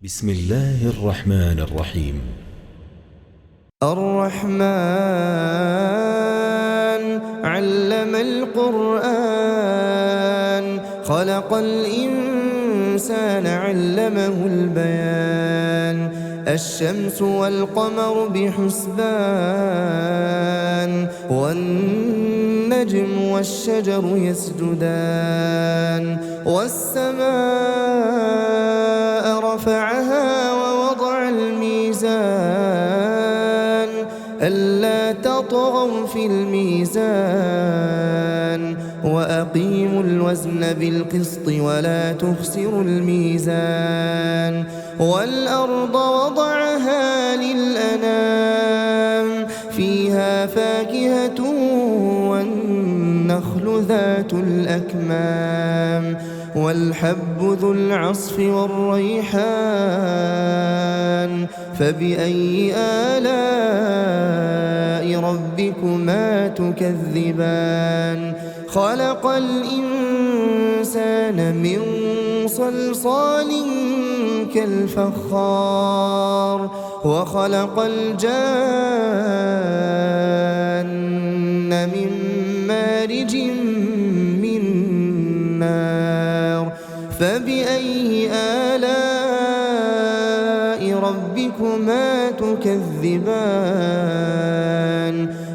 بسم الله الرحمن الرحيم. الرحمن علم القرآن خلق الإنسان علمه البيان الشمس والقمر بحسبان والنجم والشجر يسجدان والسماء رفعها ووضع الميزان ألا تطغوا في الميزان وأقيموا الوزن بالقسط ولا تخسروا الميزان والأرض وضعها للأنام فيها فاكهة والنخل ذات الأكمام والحب ذو العصف والريحان فبأي آلاء ربكما تكذبان خلق الإنسان من صلصال كالفخار وخلق الجان من مارج من نار فبأي آلاء ربكما تكذبان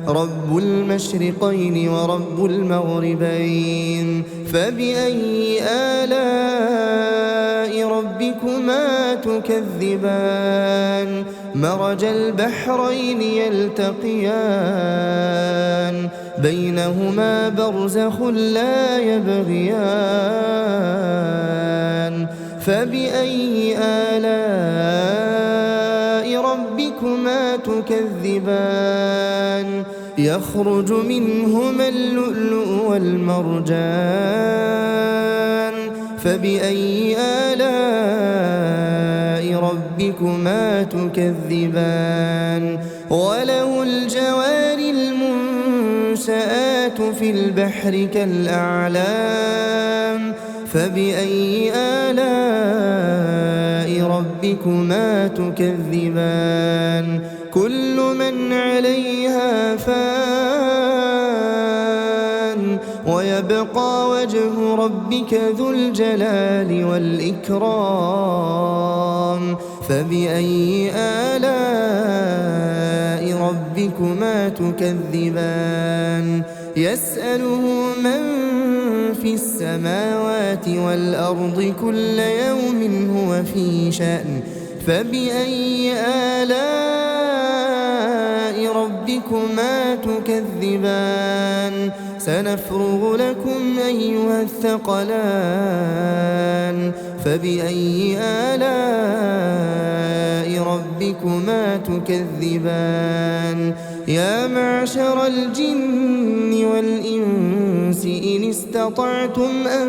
رب المشرقين ورب المغربين فبأي آلاء ربكما تكذبان مرج البحرين يلتقيان بينهما برزخ لا يبغيان فبأي آلاء ربكما تكذبان يخرج منهما اللؤلؤ والمرجان فبأي آلاء ربكما تكذبان وله الجوار المنشآت في البحر كالأعلام فبأي آلاء ربكما تكذبان كل من عليها فان ويبقى وجه ربك ذو الجلال والإكرام فبأي آلاء ربكما تكذبان يسأله من في السماوات والأرض كل يوم هو في شأن فبأي آلاء ربكما تكذبان سنفرغ لكم أيها الثقلان فبأي آلاء ربكما تكذبان يا معشر الجن والإنس إن استطعتم أن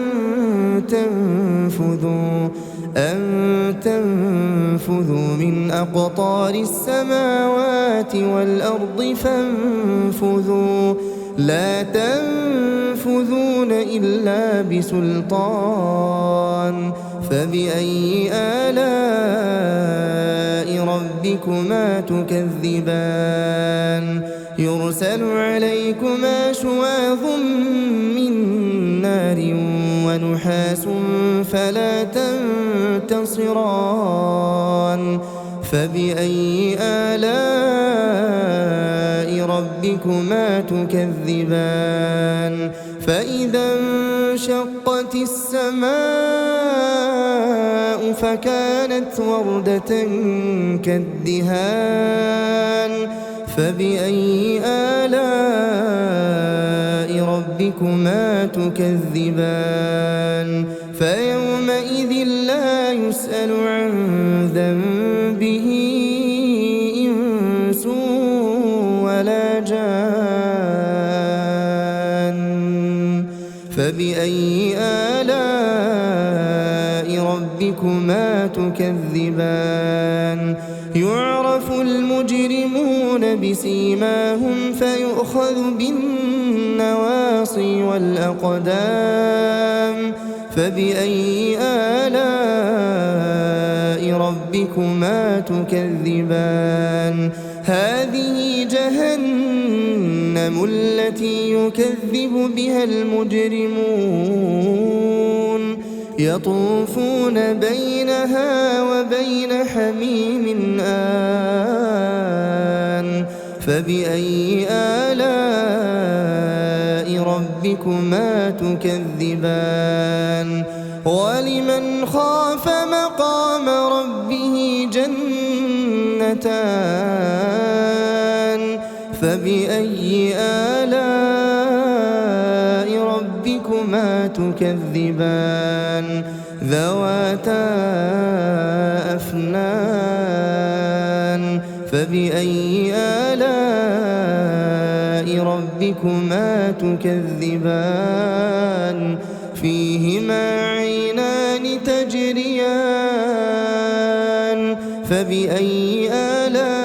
تنفذوا من أقطار السماوات والأرض فانفذوا لا تنفذون إلا بسلطان فبأي آلاء ربكما تكذبان يرسل عليكما شواظ من نار ونحاس فلا تنتصران فبأي آلاء ربكما تكذبان فإذا انشقت السماء فكانت وردة كالدهان فبأي آلاء ربكما تكذبان فيومئذ لا يسأل عن ذنبه إنس ولا جان فبأي آلاء ربكما تكذبان يعرف المجرمون بسيماهم فيؤخذ بالنواصي والأقدام فبأي آلاء ربكما تكذبان هذه جهنم التي يكذب بها المجرمون يطوفون بينها وبين حميم آن فبأي آلاء ربكما تكذبان ولمن خاف مقام ربه جنتان فبأي آلاء ربكما تكذبان ذواتا أفنان فبأي آلاء ربكما تكذبان فيهما عينان تجريان فبأي آلاء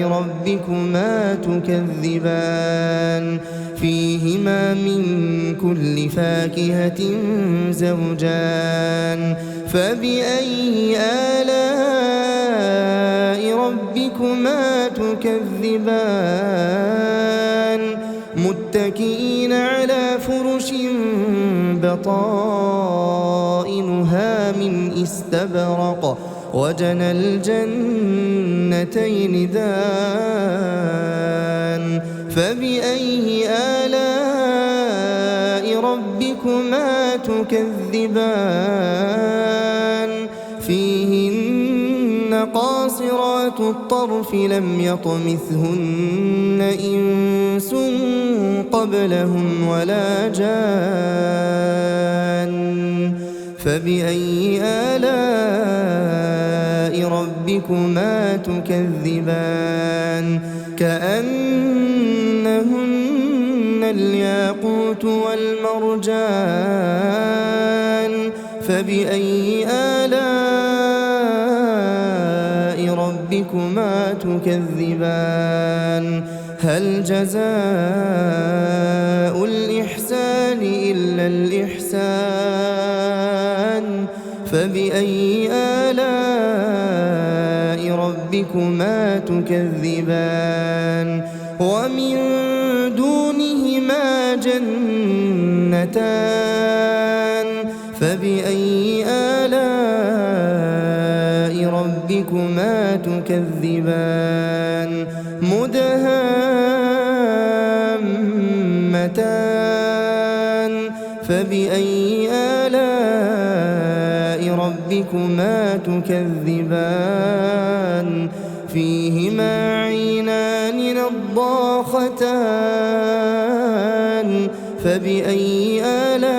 ربكما تكذبان فيهما من كل فاكهة زوجان فبأي آلاء ربكما تكذبان متكئين على فرش بطائنها من استبرق وجنى الجنتين دان فبأي آلاء ربكما تكذبان فيهن قاصرات الطرف لم يطمثهن إنس قبلهم ولا جان فبأي آلاء ربكما تكذبان كأنهن الياقوت والمرجان فبأي آلاء ربكما تكذبان هل جزاء الإحسان إلا الإحسان فبأي آلاء ربكما تكذبان ومن دونهما جنتان فبأي آلاء ربكما تكذبان مدهامتان فبأي آلاء ربكما تكذبان فيهما عينان نضاختان فبأي آلاء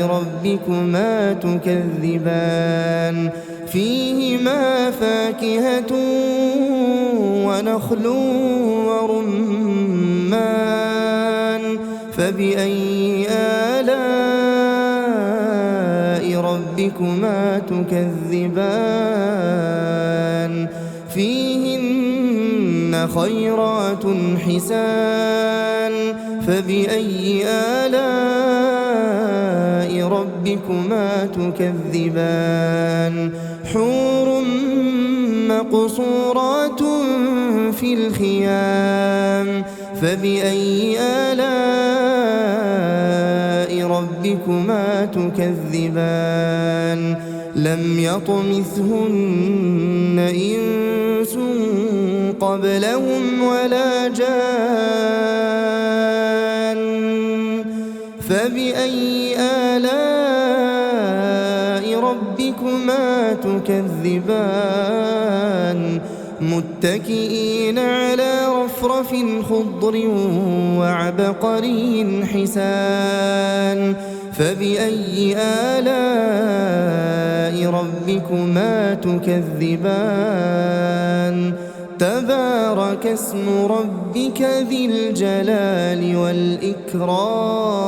ربكما تكذبان فيهما فاكهة ونخل ورمان فبأي آلاء ربكما تكذبان فيهن خيرات حسان فبأي آلاء ربكما تكذبان حور مقصورات في الخيام فبأي آلاء ربكما تكذبان لم يطمثهن إنس قبلهم ولا جان فبأي آلاء ربكما تكذبان متكئين على رفرف خضر وعبقري حسان فبأي آلاء ربكما تكذبان تبارك اسم ربك ذي الجلال والإكرام